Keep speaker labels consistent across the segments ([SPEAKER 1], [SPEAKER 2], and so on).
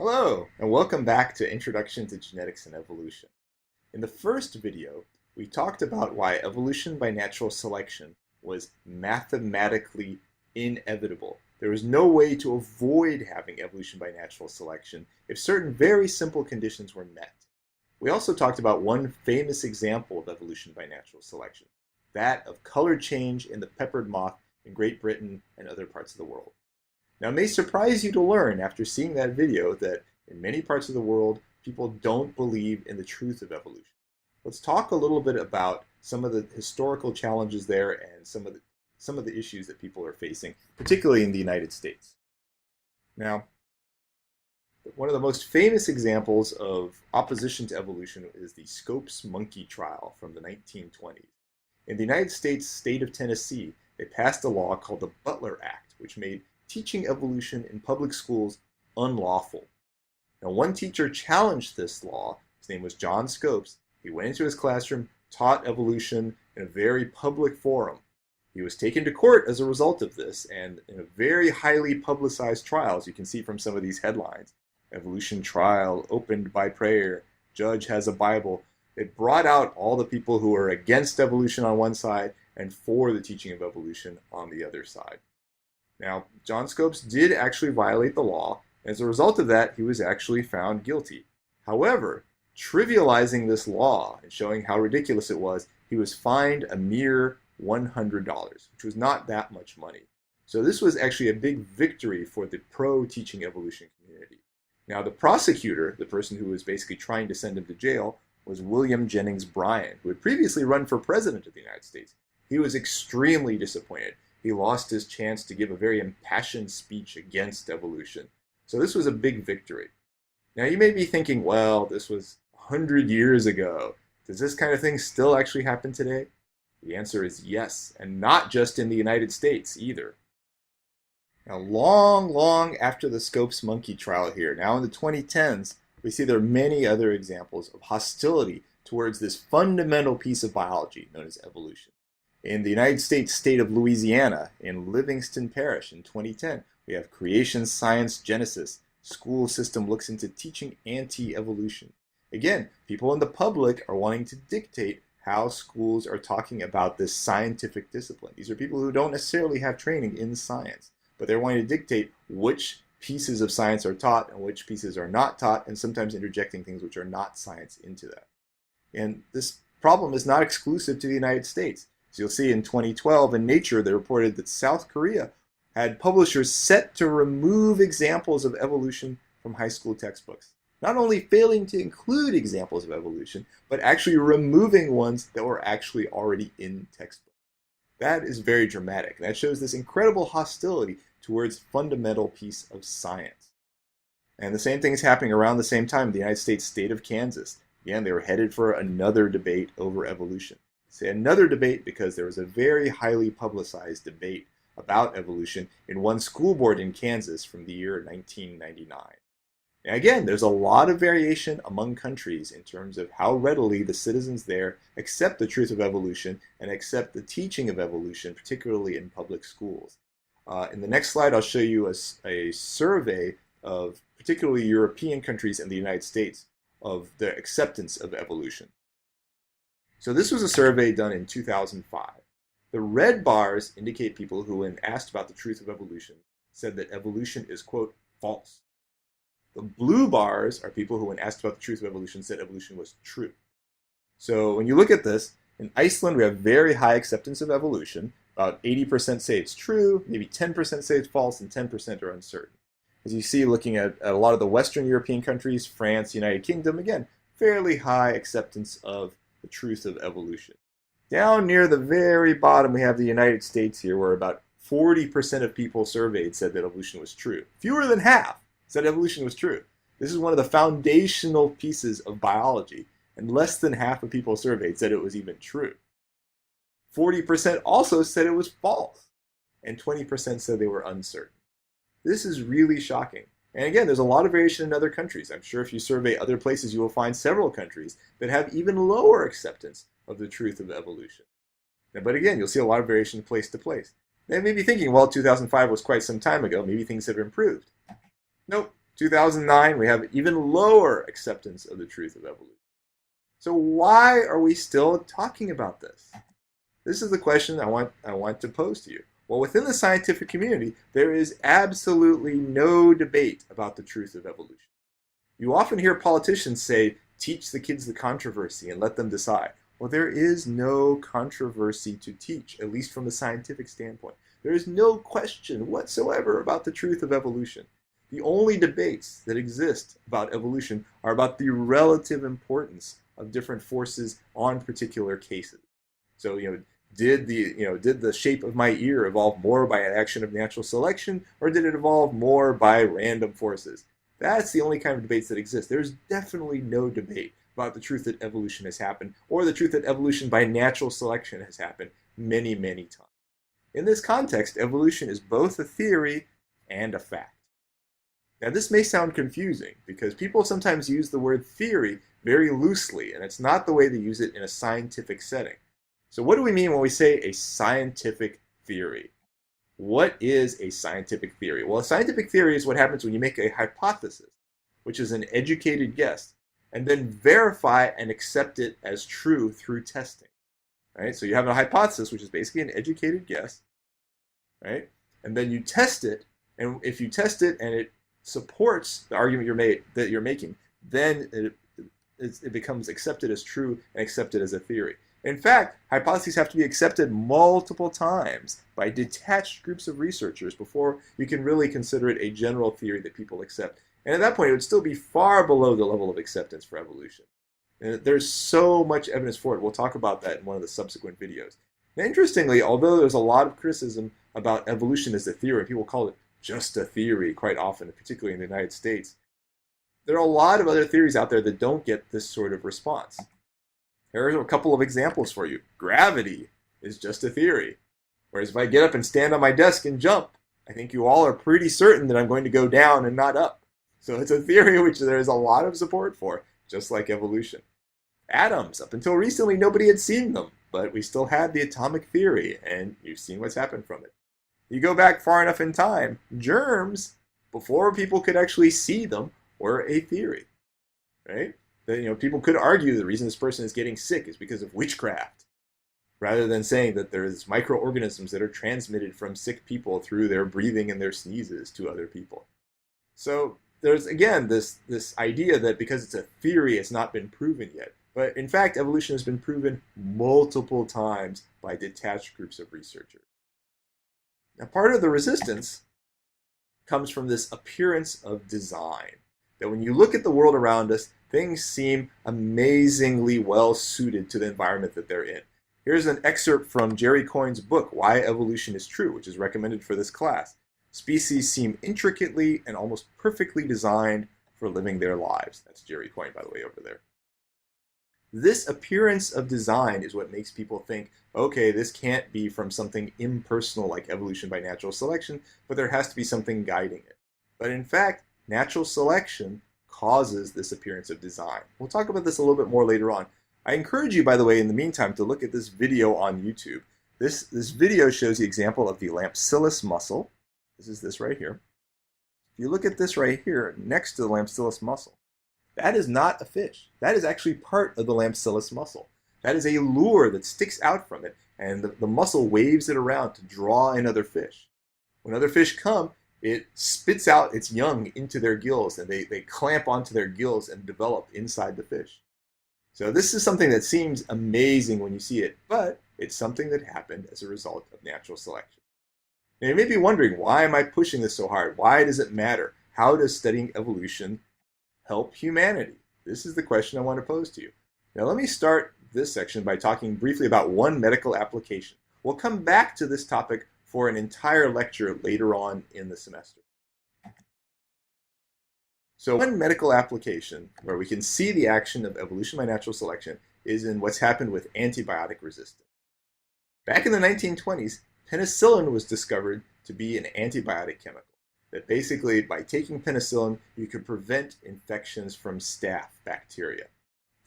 [SPEAKER 1] Hello, and welcome back to Introduction to Genetics and Evolution. In the first video, we talked about why evolution by natural selection was mathematically inevitable. There was no way to avoid having evolution by natural selection if certain very simple conditions were met. We also talked about one famous example of evolution by natural selection, that of color change in the peppered moth in Great Britain and other parts of the world. Now, it may surprise you to learn after seeing that video that in many parts of the world, people don't believe in the truth of evolution. Let's talk a little bit about some of the historical challenges there and some of the issues that people are facing, particularly in the United States. Now, one of the most famous examples of opposition to evolution is the Scopes monkey trial from the 1920s. In the United States state of Tennessee, they passed a law called the Butler Act, which made teaching evolution in public schools unlawful. Now, one teacher challenged this law. His name was John Scopes. He went into his classroom, taught evolution in a very public forum. He was taken to court as a result of this, and in a very highly publicized trial, as you can see from some of these headlines. Evolution trial, opened by prayer, judge has a Bible. It brought out all the people who are against evolution on one side and for the teaching of evolution on the other side. Now, John Scopes did actually violate the law. As a result of that, he was actually found guilty. However, trivializing this law and showing how ridiculous it was, he was fined a mere $100, which was not that much money. So this was actually a big victory for the pro-teaching evolution community. Now, the prosecutor, the person who was basically trying to send him to jail, was William Jennings Bryan, who had previously run for president of the United States. He was extremely disappointed. He lost his chance to give a very impassioned speech against evolution. So this was a big victory. Now you may be thinking, well, this was 100 years ago. Does this kind of thing still actually happen today? The answer is yes, and not just in the United States either. Now long after the Scopes monkey trial here, now in the 2010s, we see there are many other examples of hostility towards this fundamental piece of biology known as evolution. In the United States state of Louisiana, in Livingston Parish in 2010, we have Creation Science Genesis. School system looks into teaching anti-evolution. Again, people in the public are wanting to dictate how schools are talking about this scientific discipline. These are people who don't necessarily have training in science, but they're wanting to dictate which pieces of science are taught and which pieces are not taught, and sometimes interjecting things which are not science into that. And this problem is not exclusive to the United States. So you'll see in 2012 in Nature, they reported that South Korea had publishers set to remove examples of evolution from high school textbooks. Not only failing to include examples of evolution, but actually removing ones that were actually already in textbooks. That is very dramatic. That shows this incredible hostility towards fundamental piece of science. And the same thing is happening around the same time in the United States state of Kansas. Again, they were headed for another debate over evolution. Say another debate because there was a very highly publicized debate about evolution in one school board in Kansas from the year 1999. Now again, there's a lot of variation among countries in terms of how readily the citizens there accept the truth of evolution and accept the teaching of evolution, particularly in public schools. In the next slide, I'll show you a survey of particularly European countries and the United States of the acceptance of evolution. So this was a survey done in 2005. The red bars indicate people who, when asked about the truth of evolution, said that evolution is, quote, false. The blue bars are people who, when asked about the truth of evolution, said evolution was true. So when you look at this, in Iceland we have very high acceptance of evolution. About 80% say it's true, maybe 10% say it's false, and 10% are uncertain. As you see, looking at a lot of the Western European countries, France, United Kingdom, again, fairly high acceptance of the truth of evolution. Down near the very bottom, we have the United States here, where about 40% of people surveyed said that evolution was true. Fewer than half said evolution was true. This is one of the foundational pieces of biology, and less than half of people surveyed said it was even true. 40% also said it was false, and 20% said they were uncertain. This is really shocking. And again, there's a lot of variation in other countries. I'm sure if you survey other places, you will find several countries that have even lower acceptance of the truth of evolution. But again, you'll see a lot of variation place to place. They may be thinking, well, 2005 was quite some time ago. Maybe things have improved. Nope. 2009, we have even lower acceptance of the truth of evolution. So why are we still talking about this? This is the question I want to pose to you. Well, within the scientific community, there is absolutely no debate about the truth of evolution. You often hear politicians say, teach the kids the controversy and let them decide. Well, there is no controversy to teach, at least from a scientific standpoint. There is no question whatsoever about the truth of evolution. The only debates that exist about evolution are about the relative importance of different forces on particular cases. So, did the shape of my ear evolve more by an action of natural selection, or did it evolve more by random forces? That's the only kind of debates that exist. There's definitely no debate about the truth that evolution has happened, or the truth that evolution by natural selection has happened many, many times. In this context, evolution is both a theory and a fact. Now, this may sound confusing because people sometimes use the word theory very loosely, and it's not the way they use it in a scientific setting. So what do we mean when we say a scientific theory? What is a scientific theory? Well, a scientific theory is what happens when you make a hypothesis, which is an educated guess, and then verify and accept it as true through testing. Right? So you have a hypothesis, which is basically an educated guess, right? And then you test it, and if you test it and it supports the argument you're making, then it becomes accepted as true and accepted as a theory. In fact, hypotheses have to be accepted multiple times by detached groups of researchers before you can really consider it a general theory that people accept. And at that point, it would still be far below the level of acceptance for evolution. And there's so much evidence for it. We'll talk about that in one of the subsequent videos. Now, interestingly, although there's a lot of criticism about evolution as a theory, people call it just a theory quite often, particularly in the United States, there are a lot of other theories out there that don't get this sort of response. Here are a couple of examples for you. Gravity is just a theory. Whereas if I get up and stand on my desk and jump, I think you all are pretty certain that I'm going to go down and not up. So it's a theory which there is a lot of support for, just like evolution. Atoms, up until recently, nobody had seen them, but we still had the atomic theory, and you've seen what's happened from it. You go back far enough in time, germs, before people could actually see them, were a theory, right? That, people could argue the reason this person is getting sick is because of witchcraft, rather than saying that there's microorganisms that are transmitted from sick people through their breathing and their sneezes to other people. So there's, again, this idea that because it's a theory, it's not been proven yet. But in fact, evolution has been proven multiple times by detached groups of researchers. Now, part of the resistance comes from this appearance of design. That when you look at the world around us, things seem amazingly well suited to the environment that they're in. Here's an excerpt from Jerry Coyne's book, Why Evolution is True, which is recommended for this class. Species seem intricately and almost perfectly designed for living their lives. That's Jerry Coyne, by the way, over there. This appearance of design is what makes people think, okay, this can't be from something impersonal like evolution by natural selection, but there has to be something guiding it. But in fact, natural selection causes this appearance of design. We'll talk about this a little bit more later on. I encourage you, by the way, in the meantime, to look at this video on YouTube. This video shows the example of the Lampsilus mussel. This is this right here. If you look at this right here, next to the Lampsilus mussel, that is not a fish. That is actually part of the Lampsilus mussel. That is a lure that sticks out from it, and the mussel waves it around to draw in other fish. When other fish come, it spits out its young into their gills, and they clamp onto their gills and develop inside the fish. So this is something that seems amazing when you see it, but it's something that happened as a result of natural selection. Now you may be wondering, why am I pushing this so hard? Why does it matter? How does studying evolution help humanity? This is the question I want to pose to you. Now let me start this section by talking briefly about one medical application. We'll come back to this topic for an entire lecture later on in the semester. So one medical application where we can see the action of evolution by natural selection is in what's happened with antibiotic resistance. Back in the 1920s, penicillin was discovered to be an antibiotic chemical. That basically, by taking penicillin, you could prevent infections from staph bacteria.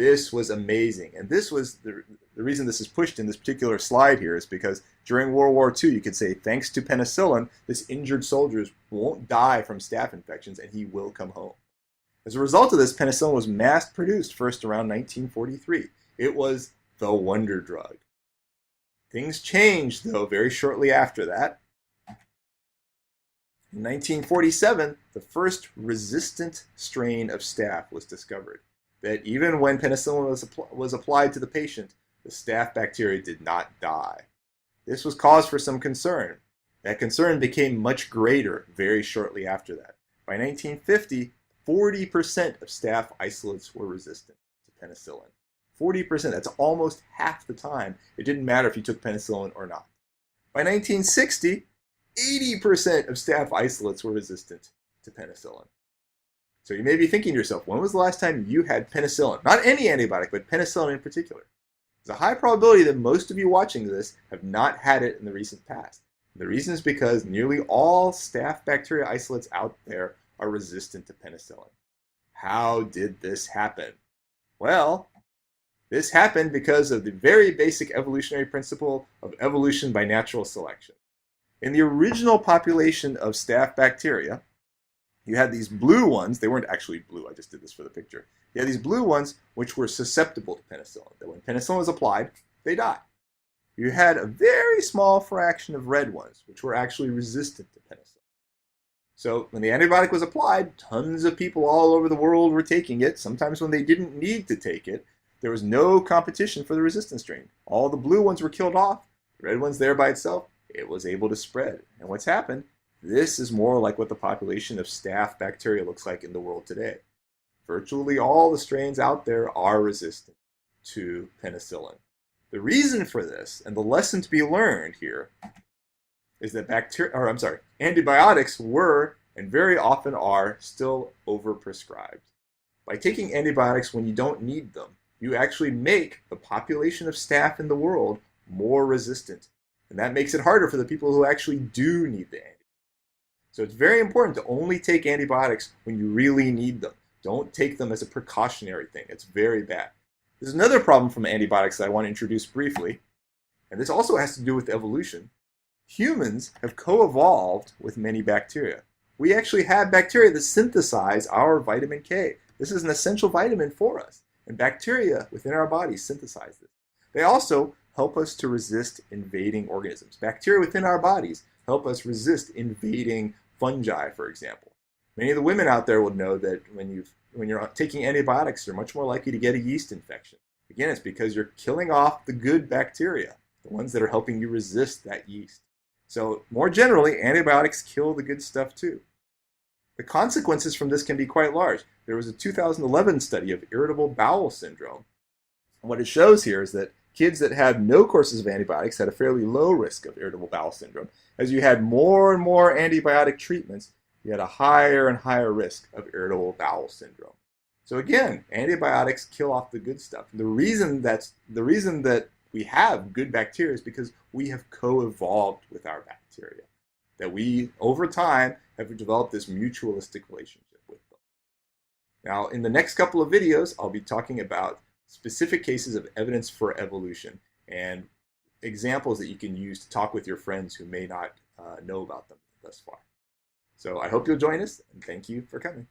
[SPEAKER 1] This was amazing. And this was the reason this is pushed in this particular slide here is because during World War II, you could say, thanks to penicillin, this injured soldier won't die from staph infections and he will come home. As a result of this, penicillin was mass produced first around 1943. It was the wonder drug. Things changed, though, very shortly after that. In 1947, the first resistant strain of staph was discovered. That even when penicillin was applied to the patient, the staph bacteria did not die. This was cause for some concern. That concern became much greater very shortly after that. By 1950, 40% of staph isolates were resistant to penicillin. 40%, that's almost half the time. It didn't matter if you took penicillin or not. By 1960, 80% of staph isolates were resistant to penicillin. So you may be thinking to yourself, when was the last time you had penicillin? Not any antibiotic, but penicillin in particular. There's a high probability that most of you watching this have not had it in the recent past. The reason is because nearly all staph bacteria isolates out there are resistant to penicillin. How did this happen? Well, this happened because of the very basic evolutionary principle of evolution by natural selection. In the original population of staph bacteria, you had these blue ones. They weren't actually blue. I just did this for the picture. You had these blue ones which were susceptible to penicillin. That when penicillin was applied, they died. You had a very small fraction of red ones which were actually resistant to penicillin. So when the antibiotic was applied, tons of people all over the world were taking it. Sometimes when they didn't need to take it, there was no competition for the resistant strain. All the blue ones were killed off. The red ones there by itself, it was able to spread. And what's happened? This is more like what the population of staph bacteria looks like in the world today. Virtually all the strains out there are resistant to penicillin. The reason for this, and the lesson to be learned here, is that antibiotics were, and very often are, still overprescribed. By taking antibiotics when you don't need them, you actually make the population of staph in the world more resistant. And that makes it harder for the people who actually do need the antibiotics. So it's very important to only take antibiotics when you really need them. Don't take them as a precautionary thing. It's very bad. There's another problem from antibiotics that I want to introduce briefly, and this also has to do with evolution. Humans have co-evolved with many bacteria. We actually have bacteria that synthesize our vitamin K. This is an essential vitamin for us, and bacteria within our bodies synthesize this. They also help us to resist invading organisms. Bacteria within our bodies help us resist invading fungi, for example. Many of the women out there will know that when you're taking antibiotics, you're much more likely to get a yeast infection. Again, it's because you're killing off the good bacteria, the ones that are helping you resist that yeast. So more generally, antibiotics kill the good stuff too. The consequences from this can be quite large. There was a 2011 study of irritable bowel syndrome. And what it shows here is that kids that had no courses of antibiotics had a fairly low risk of irritable bowel syndrome. As you had more and more antibiotic treatments, you had a higher and higher risk of irritable bowel syndrome. So again, antibiotics kill off the good stuff. The reason that we have good bacteria is because we have co-evolved with our bacteria. That we, over time, have developed this mutualistic relationship with them. Now, in the next couple of videos, I'll be talking about specific cases of evidence for evolution and examples that you can use to talk with your friends who may not know about them thus far. So I hope you'll join us, and thank you for coming.